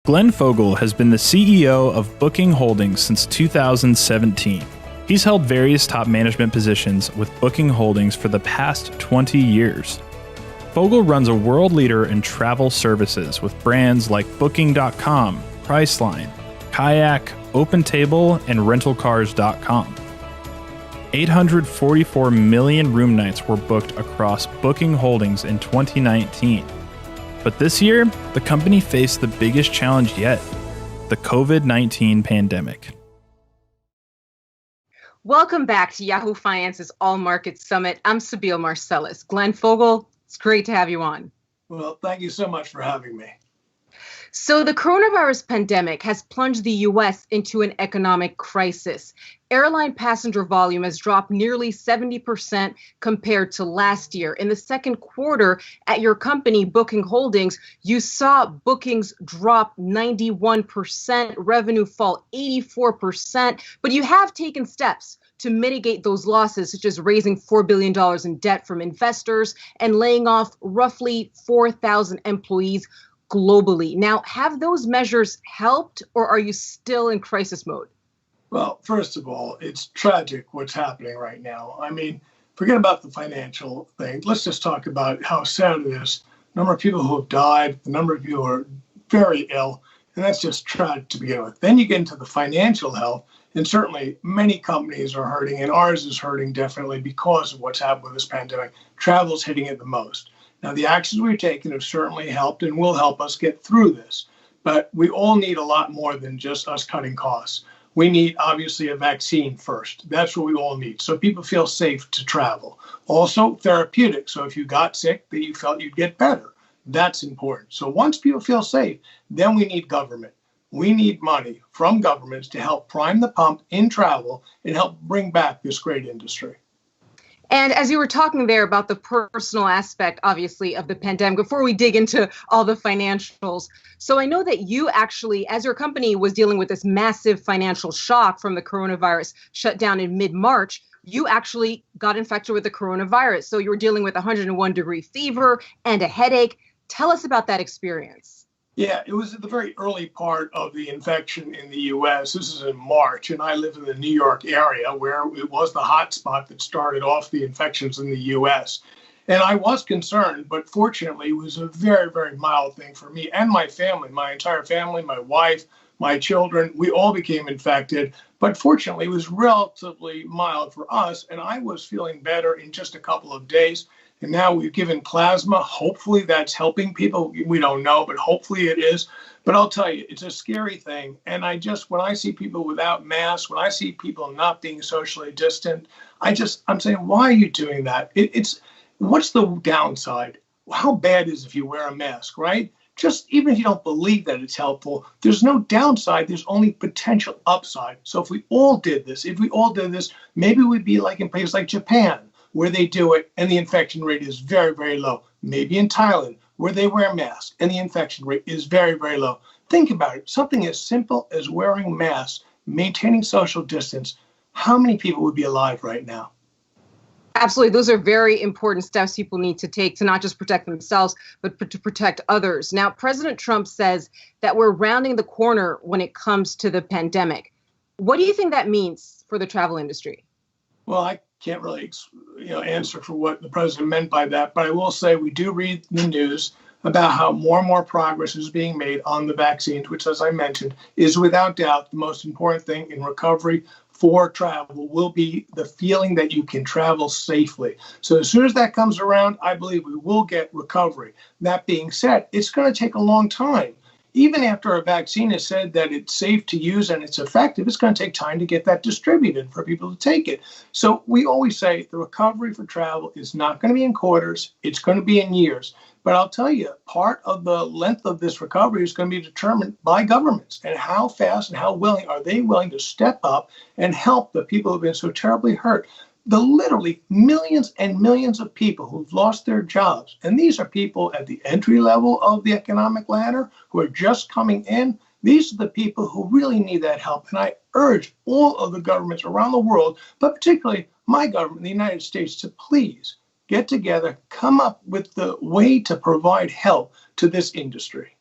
Glenn Fogel has been the CEO of Booking Holdings since 2017. He's held various top management positions with Booking Holdings for the past 20 years. Fogel runs a world leader in travel services with brands like Booking.com, Priceline, Kayak, OpenTable, and RentalCars.com. 844 million room nights were booked across Booking Holdings in 2019. But this year, the company faced the biggest challenge yet, the COVID-19 pandemic. Welcome back to Yahoo Finance's All Markets Summit. I'm Sabeel Marcellus. Glenn Fogel, it's great to have you on. Well, thank you so much for having me. So the coronavirus pandemic has plunged the U.S. into an economic crisis. Airline passenger volume has dropped nearly 70% compared to last year. In the second quarter at your company, Booking Holdings, you saw bookings drop 91%, revenue fall 84%, but you have taken steps to mitigate those losses, such as raising $4 billion in debt from investors and laying off roughly 4,000 employees globally. Now, have those measures helped, or are you still in crisis mode? Well, first of all, it's tragic what's happening right now. I mean, forget about the financial thing. Let's just talk about how sad it is. The number of people who have died, the number of people who are very ill, and that's just tragic to begin with. Then you get into the financial health, and certainly many companies are hurting, and ours is hurting definitely because of what's happened with this pandemic. Travel's hitting it the most. Now, the actions we've taken have certainly helped and will help us get through this. But we all need a lot more than just us cutting costs. We need, obviously, a vaccine first. That's what we all need, so people feel safe to travel. Also, therapeutic. So if you got sick, that you felt you'd get better. That's important. So once people feel safe, then we need government. We need money from governments to help prime the pump in travel and help bring back this great industry. And as you were talking there about the personal aspect, obviously, of the pandemic, before we dig into all the financials, so I know that you actually, as your company was dealing with this massive financial shock from the coronavirus shutdown in mid-March, you actually got infected with the coronavirus. So you were dealing with 101-degree fever and a headache. Tell us about that experience. Yeah, it was at the very early part of the infection in the U.S. This is in March, and I live in the New York area where it was the hot spot that started off the infections in the U.S. And I was concerned, but fortunately, it was a very, very mild thing for me and my family, my entire family, my wife, my children. We all became infected, but fortunately, it was relatively mild for us, and I was feeling better in just a couple of days. And now we've given plasma. Hopefully that's helping people. We don't know, but hopefully it is. But I'll tell you, it's a scary thing. And when I see people without masks, when I see people not being socially distant, I'm saying, why are you doing that? What's the downside? How bad is it if you wear a mask, right? Just even if you don't believe that it's helpful, there's no downside. There's only potential upside. So if we all did this, maybe we'd be like in places like Japan, where they do it and the infection rate is very, very low. Maybe in Thailand, where they wear masks and the infection rate is very, very low. Think about it. Something as simple as wearing masks, maintaining social distance. How many people would be alive right now? Absolutely. Those are very important steps people need to take to not just protect themselves, but to protect others. Now, President Trump says that we're rounding the corner when it comes to the pandemic. What do you think that means for the travel industry? Well, I can't really answer for what the president meant by that, but I will say we do read the news about how more and more progress is being made on the vaccines, which, as I mentioned, is without doubt the most important thing in recovery for travel will be the feeling that you can travel safely. So as soon as that comes around, I believe we will get recovery. That being said, it's going to take a long time. Even after a vaccine is said that it's safe to use and it's effective, it's going to take time to get that distributed for people to take it. So we always say the recovery for travel is not going to be in quarters, it's going to be in years. But I'll tell you, part of the length of this recovery is going to be determined by governments and how fast and how willing are they willing to step up and help the people who have been so terribly hurt. The literally millions and millions of people who've lost their jobs. And these are people at the entry level of the economic ladder who are just coming in. These are the people who really need that help. And I urge all of the governments around the world, but particularly my government, the United States, to please get together, come up with the way to provide help to this industry.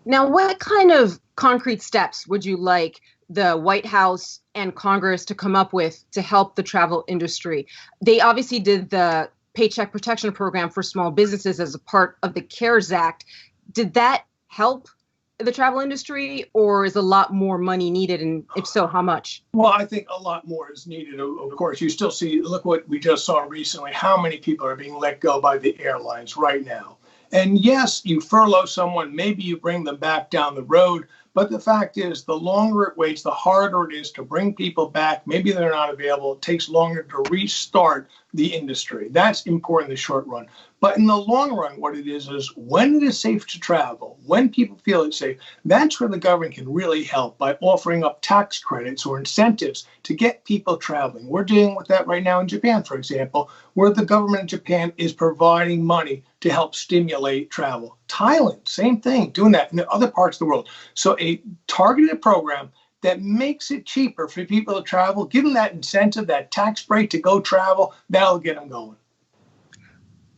Now, what kind of concrete steps would you like the White House and Congress to come up with to help the travel industry? They obviously did the Paycheck Protection Program for small businesses as a part of the CARES Act. Did that help the travel industry, or is a lot more money needed? And if so, how much? Well, I think a lot more is needed. Of course, you still see, look what we just saw recently, how many people are being let go by the airlines right now. And yes, you furlough someone, maybe you bring them back down the road. But the fact is, the longer it waits, the harder it is to bring people back. Maybe they're not available. It takes longer to restart the industry. That's important in the short run. But in the long run, what it is when it is safe to travel, when people feel it's safe, that's where the government can really help by offering up tax credits or incentives to get people traveling. We're dealing with that right now in Japan, for example, where the government in Japan is providing money to help stimulate travel. Thailand, same thing, doing that in other parts of the world. So a targeted program that makes it cheaper for people to travel, give them that incentive, that tax break to go travel, that'll get them going.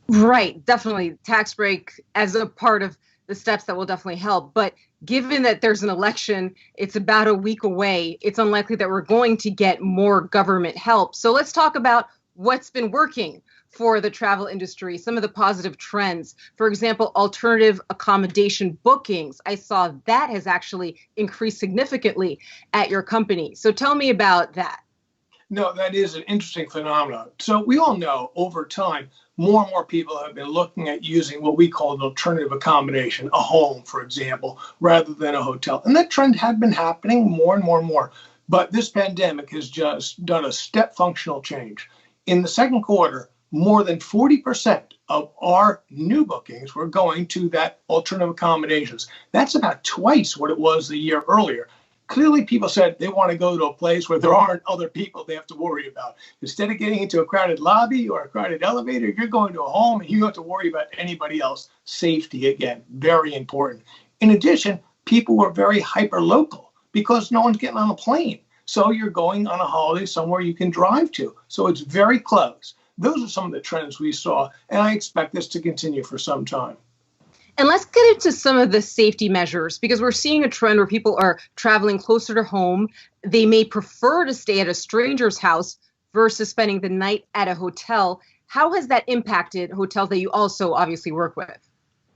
Right, definitely. Tax break as a part of the steps that will definitely help. But given that there's an election, it's about a week away, it's unlikely that we're going to get more government help. So let's talk about what's been working for the travel industry, some of the positive trends. For example, alternative accommodation bookings. I saw that has actually increased significantly at your company. So tell me about that. No, that is an interesting phenomenon. So we all know over time, more and more people have been looking at using what we call an alternative accommodation, a home, for example, rather than a hotel. And that trend had been happening more and more and more. But this pandemic has just done a step functional change. In the second quarter, more than 40% of our new bookings were going to that alternative accommodations. That's about twice what it was the year earlier. Clearly, people said they want to go to a place where there aren't other people they have to worry about. Instead of getting into a crowded lobby or a crowded elevator, you're going to a home and you don't have to worry about anybody else. Safety, again, very important. In addition, people were very hyper-local because no one's getting on a plane. So you're going on a holiday somewhere you can drive to. So it's very close. Those are some of the trends we saw, and I expect this to continue for some time. And let's get into some of the safety measures, because we're seeing a trend where people are traveling closer to home. They may prefer to stay at a stranger's house versus spending the night at a hotel. How has that impacted hotels that you also obviously work with?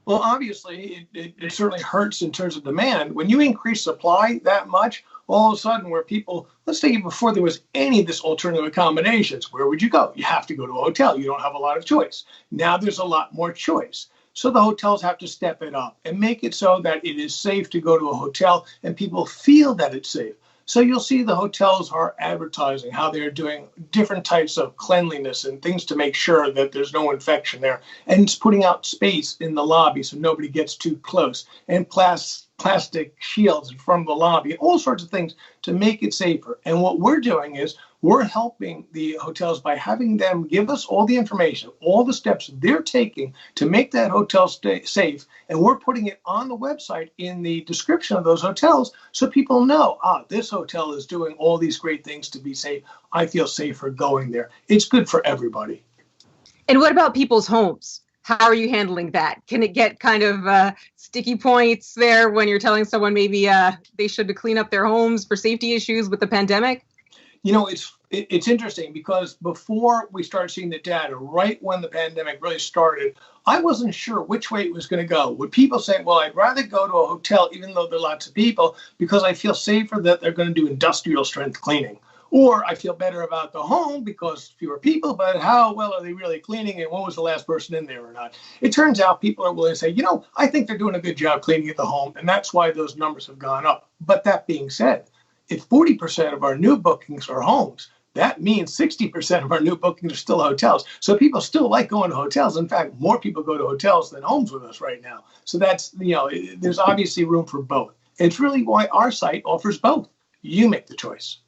Well, obviously, it certainly hurts in terms of demand. When you increase supply that much, all of a sudden where people, let's say before there was any of this alternative accommodations, where would you go? You have to go to a hotel. You don't have a lot of choice. Now there's a lot more choice. So the hotels have to step it up and make it so that it is safe to go to a hotel and people feel that it's safe. So you'll see the hotels are advertising how they're doing different types of cleanliness and things to make sure that there's no infection there. And it's putting out space in the lobby so nobody gets too close, and plastic shields in front of the lobby, all sorts of things to make it safer. And what we're doing is we're helping the hotels by having them give us all the information, all the steps they're taking to make that hotel stay safe. And we're putting it on the website in the description of those hotels so people know, this hotel is doing all these great things to be safe. I feel safer going there. It's good for everybody. And what about people's homes? How are you handling that? Can it get kind of sticky points there when you're telling someone maybe they should clean up their homes for safety issues with the pandemic? You know, it's interesting because before we started seeing the data, right when the pandemic really started, I wasn't sure which way it was going to go. Would people say, well, I'd rather go to a hotel, even though there are lots of people, because I feel safer that they're going to do industrial strength cleaning? Or I feel better about the home because fewer people, but how well are they really cleaning and when was the last person in there or not? It turns out people are willing to say, I think they're doing a good job cleaning at the home, and that's why those numbers have gone up. But that being said, if 40% of our new bookings are homes, that means 60% of our new bookings are still hotels. So people still like going to hotels. In fact, more people go to hotels than homes with us right now. So that's, there's obviously room for both. It's really why our site offers both. You make the choice.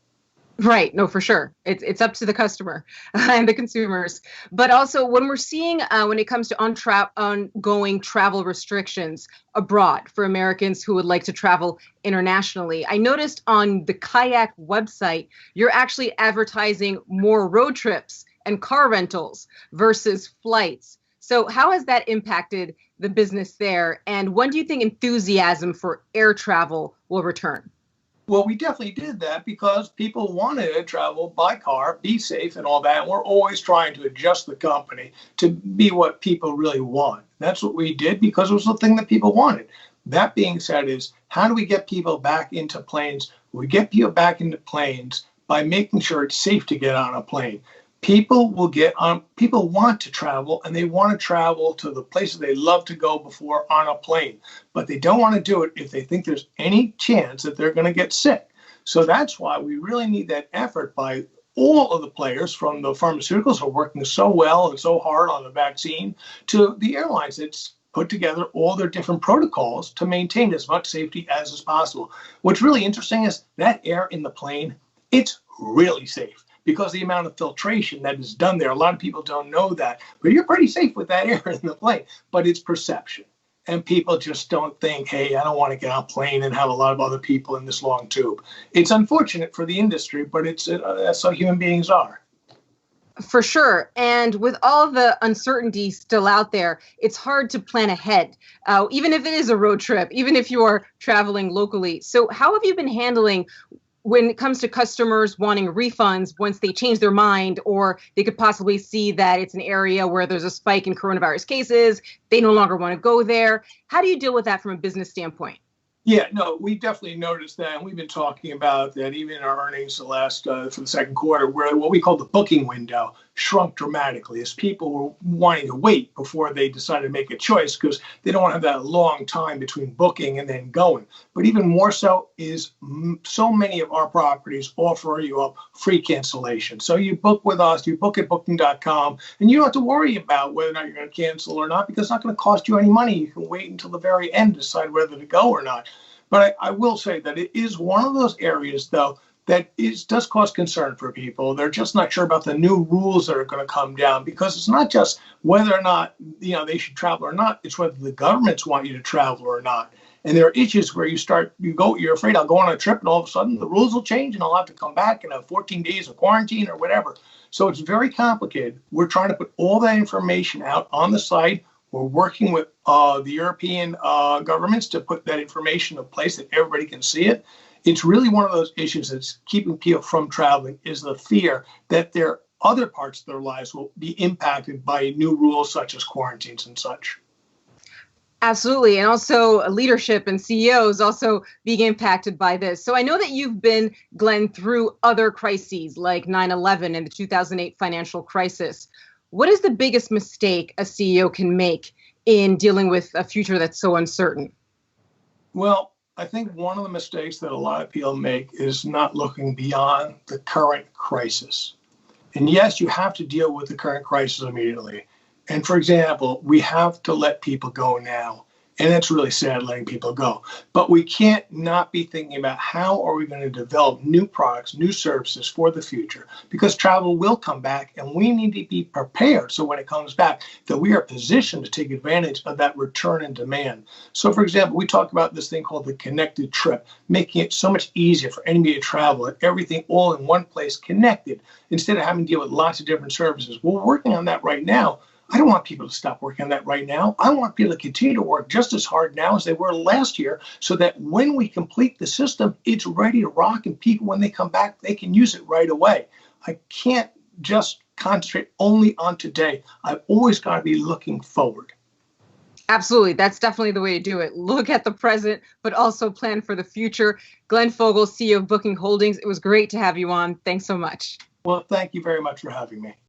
Right. No, for sure. It's up to the customer and the consumers. But also when we're seeing when it comes to ongoing travel restrictions abroad for Americans who would like to travel internationally, I noticed on the Kayak website, you're actually advertising more road trips and car rentals versus flights. So how has that impacted the business there? And when do you think enthusiasm for air travel will return? Well, we definitely did that because people wanted to travel by car, be safe, and all that. And we're always trying to adjust the company to be what people really want. That's what we did because it was the thing that people wanted. That being said, is how do we get people back into planes? We get people back into planes by making sure it's safe to get on a plane. People will get on, people want to travel and they want to travel to the places they love to go before on a plane, but they don't want to do it if they think there's any chance that they're going to get sick. So that's why we really need that effort by all of the players, from the pharmaceuticals who are working so well and so hard on the vaccine to the airlines that's put together all their different protocols to maintain as much safety as is possible. What's really interesting is that air in the plane, it's really safe, because the amount of filtration that is done there. A lot of people don't know that, but you're pretty safe with that air in the plane, but it's perception. And people just don't think, hey, I don't want to get on a plane and have a lot of other people in this long tube. It's unfortunate for the industry, but that's how human beings are. For sure. And with all the uncertainty still out there, it's hard to plan ahead, even if it is a road trip, even if you are traveling locally. So how have you been handling when it comes to customers wanting refunds once they change their mind, or they could possibly see that it's an area where there's a spike in coronavirus cases, they no longer want to go there? How do you deal with that from a business standpoint? Yeah, no, we definitely noticed that, and we've been talking about that even in our earnings for the second quarter, where what we call the booking window shrunk dramatically as people were wanting to wait before they decided to make a choice, because they don't want to have that long time between booking and then going. But even more so is so many of our properties offer you a free cancellation. So you book with us, you book at booking.com, and you don't have to worry about whether or not you're going to cancel or not, because it's not going to cost you any money. You can wait until the very end to decide whether to go or not. But I will say that it is one of those areas, though, that does cause concern for people. They're just not sure about the new rules that are going to come down, because it's not just whether or not they should travel or not. It's whether the governments want you to travel or not. And there are issues where you're afraid I'll go on a trip and all of a sudden the rules will change and I'll have to come back and have 14 days of quarantine or whatever. So it's very complicated. We're trying to put all that information out on the site. We're working with the European governments to put that information in place that everybody can see it. It's really one of those issues that's keeping people from traveling, is the fear that their other parts of their lives will be impacted by new rules such as quarantines and such. Absolutely. And also leadership and CEOs also being impacted by this. So I know that you've been, Glenn, through other crises like 9/11 and the 2008 financial crisis. What is the biggest mistake a CEO can make in dealing with a future that's so uncertain? Well, I think one of the mistakes that a lot of people make is not looking beyond the current crisis. And yes, you have to deal with the current crisis immediately. And for example, we have to let people go now. And it's really sad letting people go. But we can't not be thinking about how are we going to develop new products, new services for the future, because travel will come back and we need to be prepared. So when it comes back, that we are positioned to take advantage of that return in demand. So for example, we talk about this thing called the connected trip, making it so much easier for anybody to travel and everything all in one place connected, instead of having to deal with lots of different services. We're working on that right now. I don't want people to stop working on that right now. I want people to continue to work just as hard now as they were last year, so that when we complete the system, it's ready to rock, and people, when they come back, they can use it right away. I can't just concentrate only on today. I've always got to be looking forward. Absolutely. That's definitely the way to do it. Look at the present, but also plan for the future. Glenn Fogel, CEO of Booking Holdings. It was great to have you on. Thanks so much. Well, thank you very much for having me.